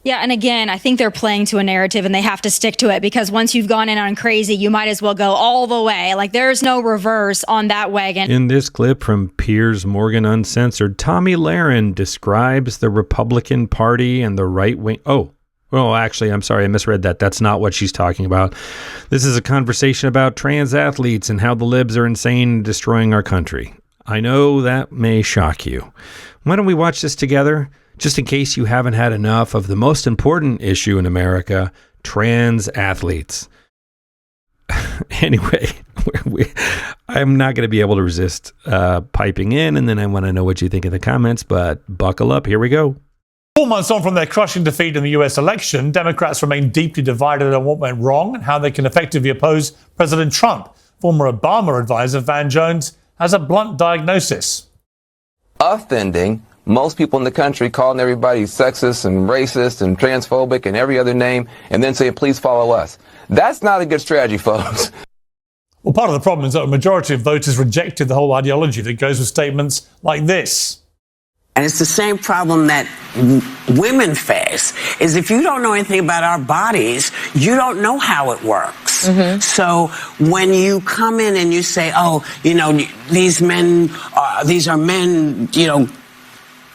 Yeah, and again, I think they're playing to a narrative and they have to stick to it, because once you've gone in on crazy, you might as well go all the way. Like, there's no reverse on that wagon. In this clip from Piers Morgan Uncensored, Tomi Lahren describes the Republican Party and the right wing. Well, actually, I'm sorry, I misread that. That's not what she's talking about. This is a conversation about trans athletes and how the libs are insane and destroying our country. I know that may shock you. Why don't we watch this together? Just in case you haven't had enough of the most important issue in America, trans athletes. Anyway, I'm not going to be able to resist piping in, and then I want to know what you think in the comments, but buckle up. Here we go. 4 months on from their crushing defeat in the US election, Democrats remain deeply divided on what went wrong and how they can effectively oppose President Trump. Former Obama advisor Van Jones has a blunt diagnosis. Offending most people in the country, calling everybody sexist and racist and transphobic and every other name, and then saying, please follow us. That's not a good strategy, folks. Well, part of the problem is that a majority of voters rejected the whole ideology that goes with statements like this. And it's the same problem that women face, is if you don't know anything about our bodies, you don't know how it works. Mm-hmm. So when you come in and you say, these are men,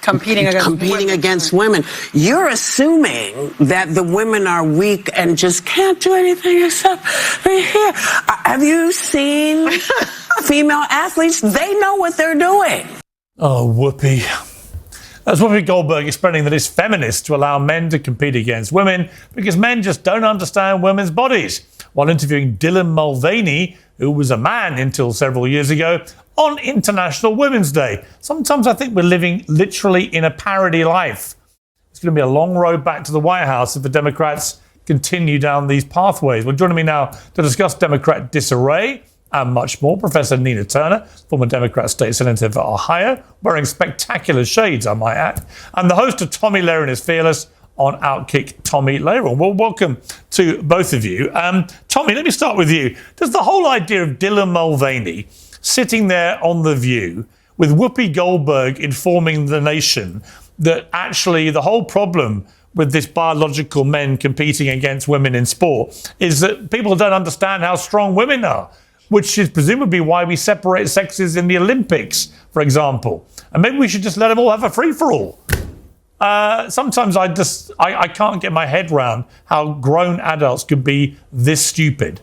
competing against women, you're assuming that the women are weak and just can't do anything except be here. Have you seen female athletes? They know what they're doing. Oh, whoopee. That's Whoopi Goldberg explaining that it's feminist to allow men to compete against women because men just don't understand women's bodies, while interviewing Dylan Mulvaney, who was a man until several years ago, on International Women's Day. Sometimes I think we're living literally in a parody life. It's going to be a long road back to the White House if the Democrats continue down these pathways. Well, joining me now to discuss Democrat disarray and much more, Professor Nina Turner, former Democrat state senator for Ohio, wearing spectacular shades, I might add, and the host of Tomi Lahren is Fearless on Outkick, Tomi Lahren. Well, welcome to both of you. Tomi, let me start with you. Does the whole idea of Dylan Mulvaney sitting there on The View with Whoopi Goldberg informing the nation that actually the whole problem with this biological men competing against women in sport is that people don't understand how strong women are, which is presumably why we separate sexes in the Olympics, for example. And maybe we should just let them all have a free-for-all. Sometimes I can't get my head around how grown adults could be this stupid.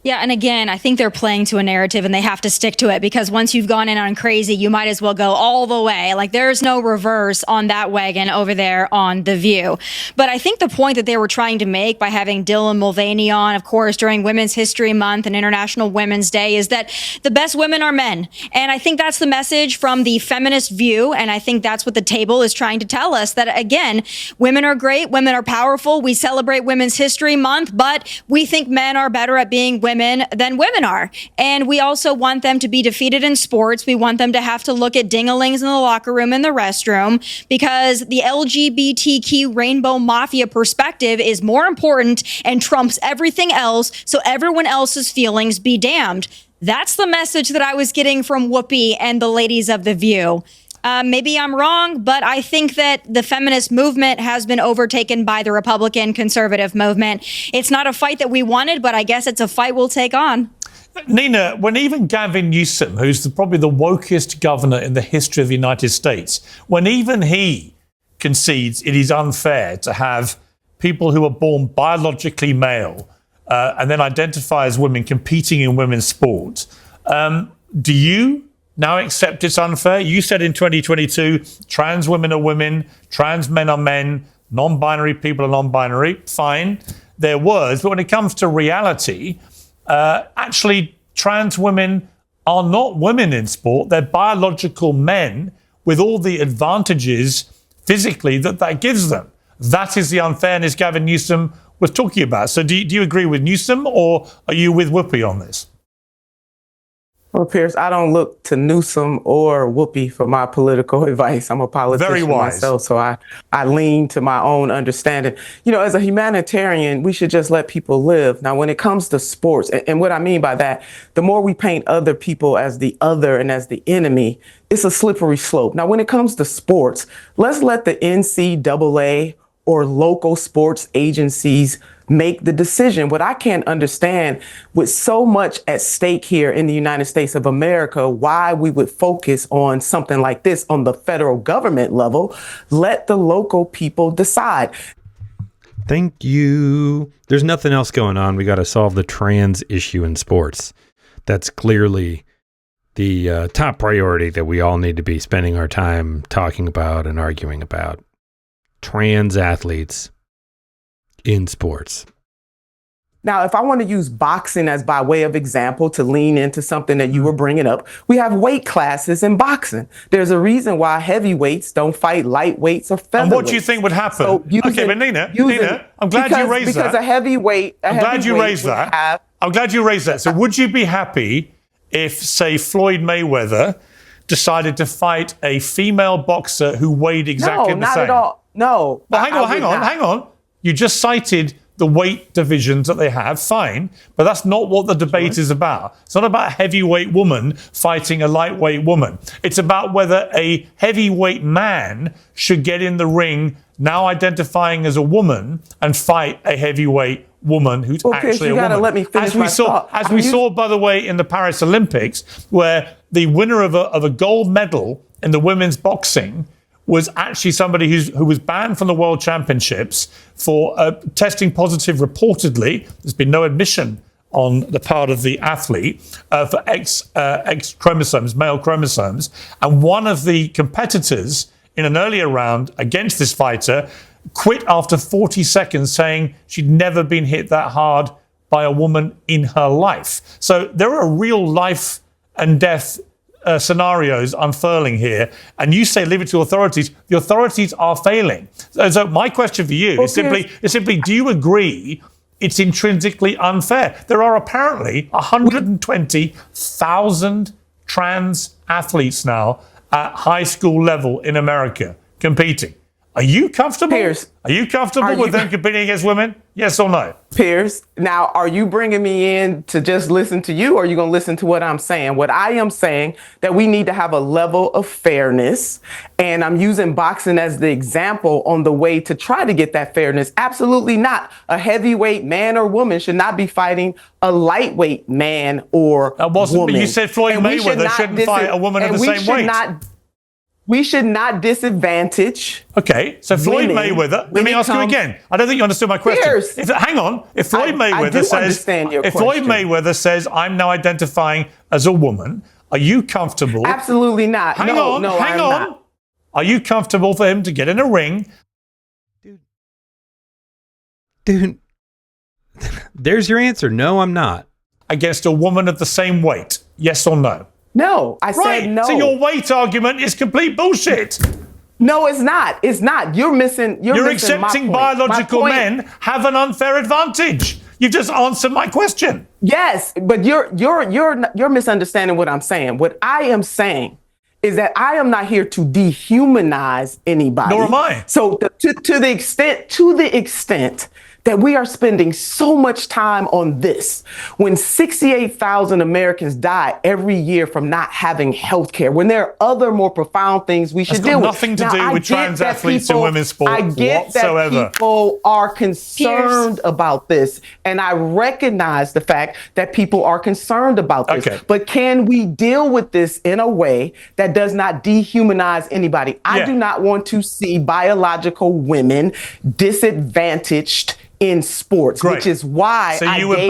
Yeah, and again, I think they're playing to a narrative and they have to stick to it, because once you've gone in on crazy, you might as well go all the way. Like, there's no reverse on that wagon over there on The View. But I think the point that they were trying to make by having Dylan Mulvaney on, of course, during Women's History Month and International Women's Day, is that the best women are men. And I think that's the message from the feminist view. And I think that's what the table is trying to tell us, that, again, women are great, women are powerful. We celebrate Women's History Month, but we think men are better at being women than women are. And we also want them to be defeated in sports. We want them to have to look at ding-a-lings in the locker room and the restroom, because the LGBTQ rainbow mafia perspective is more important and trumps everything else, so everyone else's feelings be damned. That's the message that I was getting from Whoopi and the ladies of The View. Maybe I'm wrong, but I think that the feminist movement has been overtaken by the Republican conservative movement. It's not a fight that we wanted, but I guess it's a fight we'll take on. Nina, when even Gavin Newsom, who's probably the wokest governor in the history of the United States, when even he concedes it is unfair to have people who are born biologically male and then identify as women competing in women's sport, do you now accept it's unfair? You said in 2022, trans women are women, trans men are men, non-binary people are non-binary. Fine, they're words. But when it comes to reality, actually, trans women are not women in sport. They're biological men with all the advantages physically that gives them. That is the unfairness Gavin Newsom was talking about. So do you agree with Newsom, or are you with Whoopi on this? Well, Piers, I don't look to Newsom or Whoopi for my political advice. I'm a politician myself, so I lean to my own understanding. You know, as a humanitarian, we should just let people live. Now, when it comes to sports, and what I mean by that, the more we paint other people as the other and as the enemy, it's a slippery slope. Now, when it comes to sports, let's let the NCAA or local sports agencies make the decision. What I can't understand, with so much at stake here in the United States of America, why we would focus on something like this on the federal government level. Let the local people decide. Thank you. There's nothing else going on. We got to solve the trans issue in sports. That's clearly the top priority that we all need to be spending our time talking about and arguing about. Trans athletes in sports. Now, if I want to use boxing as by way of example to lean into something that you were bringing up, we have weight classes in boxing. There's a reason why heavyweights don't fight lightweights or featherweights. And what do you think would happen? So Okay, but Nina, I'm glad you raised that. Because a heavyweight, I'm glad you raised that. I'm glad you raised that. So would you be happy if, say, Floyd Mayweather decided to fight a female boxer who weighed exactly the same? No, not at all. No. Well, hang on. You just cited the weight divisions that they have, fine, but that's not what the debate is about. It's not about a heavyweight woman fighting a lightweight woman. It's about whether a heavyweight man should get in the ring, now identifying as a woman, and fight a heavyweight woman who's actually a woman. Let me finish my thought. As we saw, by the way, in the Paris Olympics, where the winner of a gold medal in the women's boxing was actually somebody who was banned from the World Championships for testing positive reportedly. There's been no admission on the part of the athlete for X chromosomes, male chromosomes. And one of the competitors in an earlier round against this fighter quit after 40 seconds, saying she'd never been hit that hard by a woman in her life. So there are real life and death scenarios unfurling here, and you say leave it to authorities. The authorities are failing. So my question for you is simply, do you agree it's intrinsically unfair? There are apparently 120,000 trans athletes now at high school level in America competing. Are you comfortable? Piers, are you comfortable with them competing against women? Yes or no? Piers, now, are you bringing me in to just listen to you, or are you going to listen to what I'm saying? What I am saying, that we need to have a level of fairness, and I'm using boxing as the example on the way to try to get that fairness. Absolutely not. A heavyweight man or woman should not be fighting a lightweight man or woman. But you said Floyd Mayweather shouldn't fight a woman of the same weight. We should not disadvantage. Okay, so Floyd Mayweather. Let me ask you again. I don't think you understood my question. Hang on. If Floyd Mayweather says, "I'm now identifying as a woman," are you comfortable? Absolutely not. Hang on. Not. Are you comfortable for him to get in a ring? Dude. There's your answer. No, I'm not. Against a woman of the same weight? Yes or no? No, I said no. So your weight argument is complete bullshit. No, it's not. It's not. You're missing. You're accepting biological men have an unfair advantage. You just answered my question. Yes, but you're misunderstanding what I'm saying. What I am saying is that I am not here to dehumanize anybody. Nor am I. So to the extent that we are spending so much time on this, when 68,000 Americans die every year from not having health care, when there are other more profound things we should deal with. Nothing to do with trans athletes in women's sport whatsoever. I get that people are concerned about this, and I recognize the fact that people are concerned about this. Okay. But can we deal with this in a way that does not dehumanize anybody? I do not want to see biological women disadvantaged in sports, which is why you would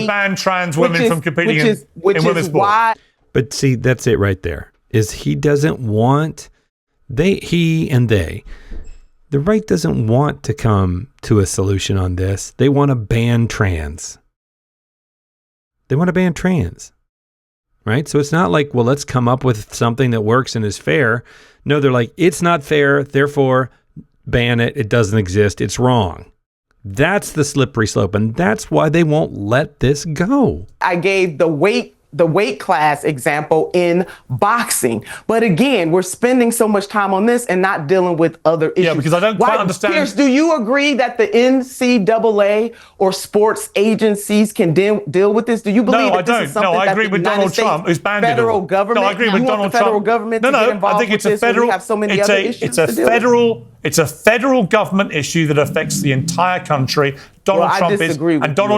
ban trans women from competing in women's sport. But see, that's it right there. Is he doesn't want the right doesn't want to come to a solution on this. They want to ban trans. They want to ban trans. Right? So it's not like, well, let's come up with something that works and is fair. No, they're like, it's not fair, therefore ban it. It doesn't exist. It's wrong. That's the slippery slope, and that's why they won't let this go. I gave the weight the weight class example in boxing. But again, we're spending so much time on this and not dealing with other issues. Yeah, because I don't quite understand. Piers, do you agree that the NCAA or sports agencies can deal with this? Do you believe that this is something I agree that with the United Donald States Trump, who's banned federal it all. government? No, I agree with you Donald want the federal Trump. government to get involved I think it's with a this when federal. we have so many other issues It's a to deal with? federal. It's a federal government issue that affects the entire country. Donald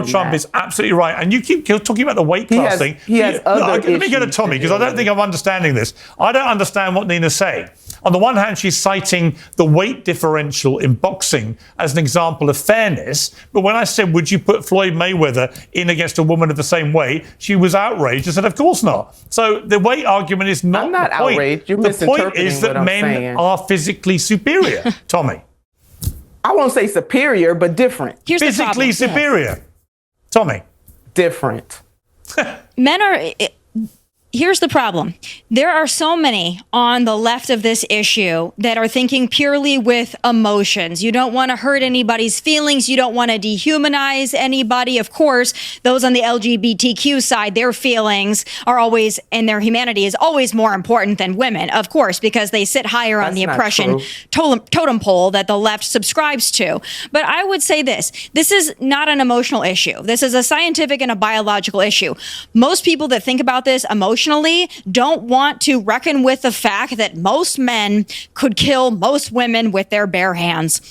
Trump is absolutely right. And you keep talking about the weight class thing. He has other issues. Let me go to Tommy, because I don't think I'm understanding this. I don't understand what Nina's saying. On the one hand, she's citing the weight differential in boxing as an example of fairness. But when I said, would you put Floyd Mayweather in against a woman of the same weight, she was outraged and said, of course not. So the weight argument is not I'm not the point. outraged. You're the point misinterpreting is that what I'm men saying. are physically superior, Tommy. I won't say superior, but different. Here's the Physically problem. superior. Tommy. Different. Men are. Here's the problem. There are so many on the left of this issue that are thinking purely with emotions. You don't want to hurt anybody's feelings. You don't want to dehumanize anybody. Of course, those on the LGBTQ side, their feelings are always, and their humanity is always more important than women, of course, because they sit higher on the oppression totem pole that the left subscribes to. But I would say this is not an emotional issue. This is a scientific and a biological issue. Most people that think about this emotionally don't want to reckon with the fact that most men could kill most women with their bare hands.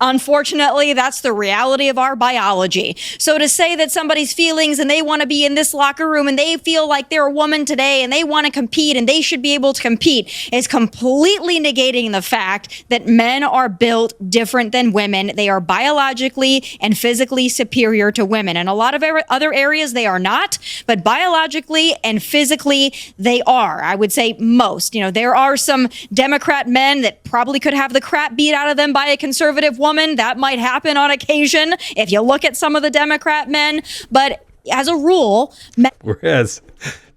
Unfortunately, that's the reality of our biology. So to say that somebody's feelings and they want to be in this locker room and they feel like they're a woman today and they want to compete and they should be able to compete is completely negating the fact that men are built different than women. They are biologically and physically superior to women. In a lot of other areas, they are not, but biologically and physically, they are. I would say most. You know, there are some Democrat men that probably could have the crap beat out of them by a conservative woman. That might happen on occasion if you look at some of the Democrat men. But as a rule, whereas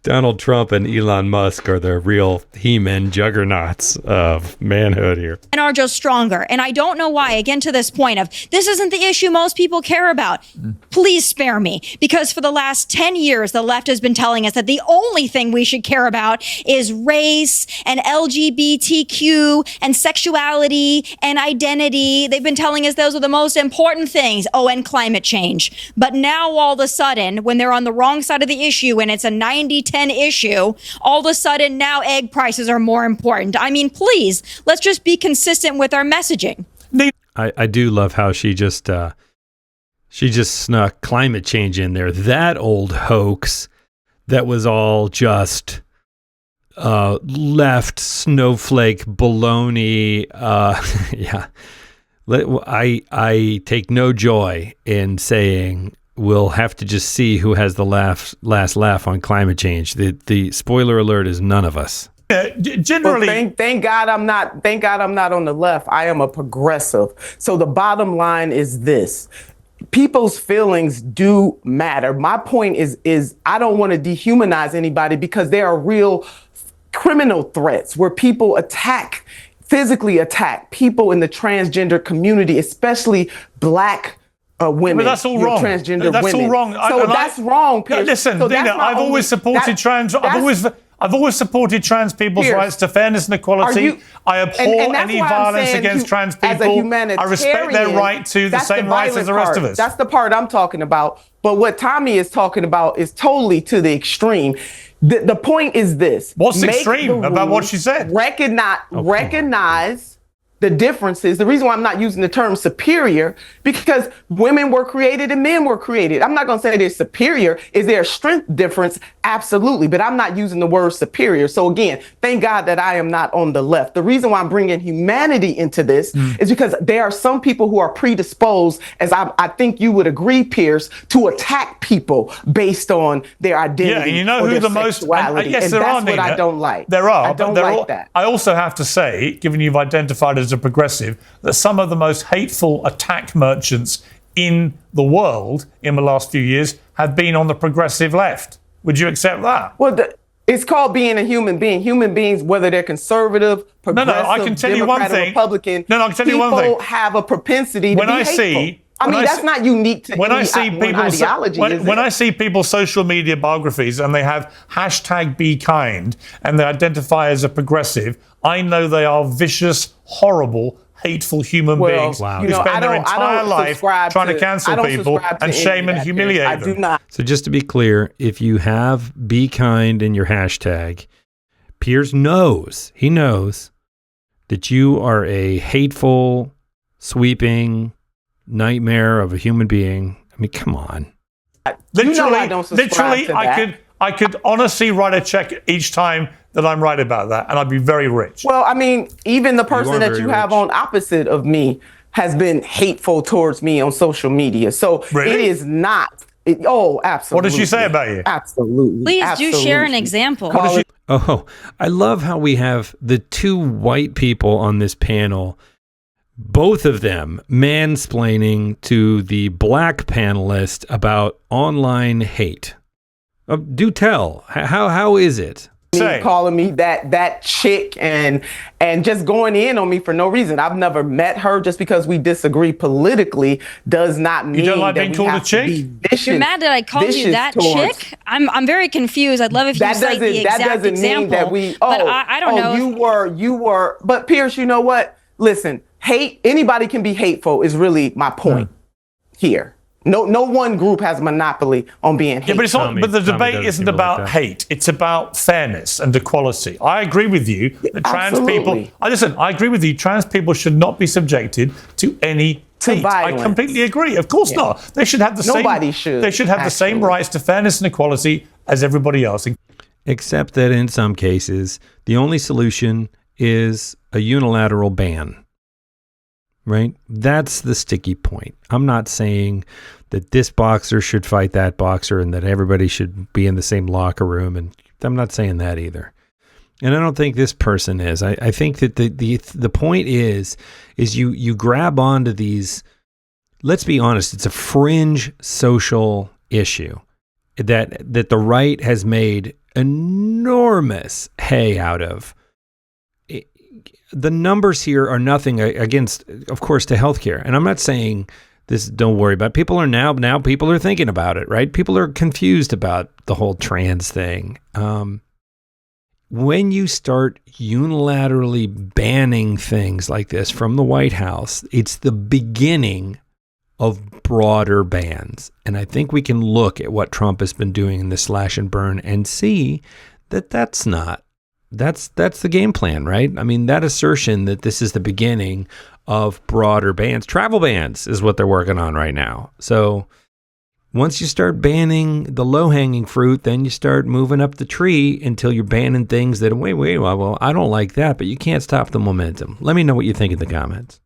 Donald Trump and Elon Musk are the real he-men juggernauts of manhood here. And are just stronger. And I don't know why, again, to this point of this isn't the issue most people care about. Please spare me. Because for the last 10 years, the left has been telling us that the only thing we should care about is race and LGBTQ and sexuality and identity. They've been telling us those are the most important things. Oh, and climate change. But now all of a sudden, when they're on the wrong side of the issue and it's a 90-10 issue, all of a sudden now egg prices are more important. I mean, please, let's just be consistent with our messaging. I do love how she just snuck climate change in there. That old hoax that was all just left snowflake baloney. Yeah, I take no joy in saying we'll have to just see who has the last laugh on climate change. The spoiler alert is none of us. Generally, well, thank God I'm not. Thank God I'm not on the left. I am a progressive. So the bottom line is this: people's feelings do matter. My point is I don't want to dehumanize anybody because there are real criminal threats where people physically attack people in the transgender community, especially Black women. But that's all wrong. Transgender that's women. all wrong. So that's wrong. Piers. Listen, so Nina, I've always supported trans. I've always supported trans people's Piers, rights to fairness and equality. I abhor any violence against trans people. I respect their right to the same rights as the rest of us. That's the part I'm talking about. But what Tommy is talking about is totally to the extreme. The point is this. What's extreme about what she said? Recognize the differences. The reason why I'm not using the term superior, because women were created and men were created. I'm not going to say they're superior. Is there a strength difference? Absolutely. But I'm not using the word superior. So again, thank God that I am not on the left. The reason why I'm bringing humanity into this is because there are some people who are predisposed, as I think you would agree, Piers, to attack people based on their identity. Yeah, and you know who the most... Yes, there are, Nina. That's what I don't like. There are. I don't like that. I also have to say, given you've identified as a progressive, that some of the most hateful attack merchants in the world in the last few years have been on the progressive left. Would you accept that? Well, it's called being a human being. Human beings, whether they're conservative, progressive, I can tell Democrat, you one thing. Republican, I can tell you one thing. People have a propensity to be hateful. I mean, that's not unique to when any I see one people's ideology. when I see people's social media biographies and they have hashtag be kind and they identify as a progressive, I know they are vicious, horrible, hateful human beings who spend their entire life trying to cancel people and shame and humiliate them. I do not. So just to be clear, if you have be kind in your hashtag, Piers knows that you are a hateful, sweeping nightmare of a human being. I mean, come on. Literally, I could honestly write a check each time that I'm right about that, and I'd be very rich. Well, I mean, even the person that you have on opposite of me has been hateful towards me on social media. So it is not. Absolutely. What did she say about you? Absolutely. Please do share an example. Oh, I love how we have the two white people on this panel, both of them mansplaining to the black panelist about online hate. Do tell. How is it? Calling me that chick and just going in on me for no reason. I've never met her. Just because we disagree politically does not mean you don't like that being we called have a chick? to be vicious. You're mad that I called you that chick? I'm very confused. I'd love if you cite the exact example. Mean that we. But I don't know. You were. But Piers, you know what? Listen, hate. Anybody can be hateful. Is really my point here. No one group has a monopoly on being hateful. Yeah, but the debate isn't about hate. It's about fairness and equality. I agree with you that trans people. I agree with you. Trans people should not be subjected to any hate. Violence. I completely agree. Of course not. They should have the Nobody same. should. They should have the same rights to fairness and equality as everybody else. Except that in some cases, the only solution is a unilateral ban. Right? That's the sticky point. I'm not saying that this boxer should fight that boxer and that everybody should be in the same locker room. And I'm not saying that either. And I don't think this person is. I think that the point is you grab onto these, let's be honest, it's a fringe social issue that the right has made enormous hay out of. The numbers here are nothing against, of course, to healthcare. And I'm not saying this, don't worry about it. People are now people are thinking about it, right? People are confused about the whole trans thing. When you start unilaterally banning things like this from the White House, it's the beginning of broader bans. And I think we can look at what Trump has been doing in the slash and burn and see that that's the game plan, right? I mean, that assertion that this is the beginning of broader bans, travel bans is what they're working on right now. So once you start banning the low-hanging fruit, then you start moving up the tree until you're banning things that, well, I don't like that, but you can't stop the momentum. Let me know what you think in the comments.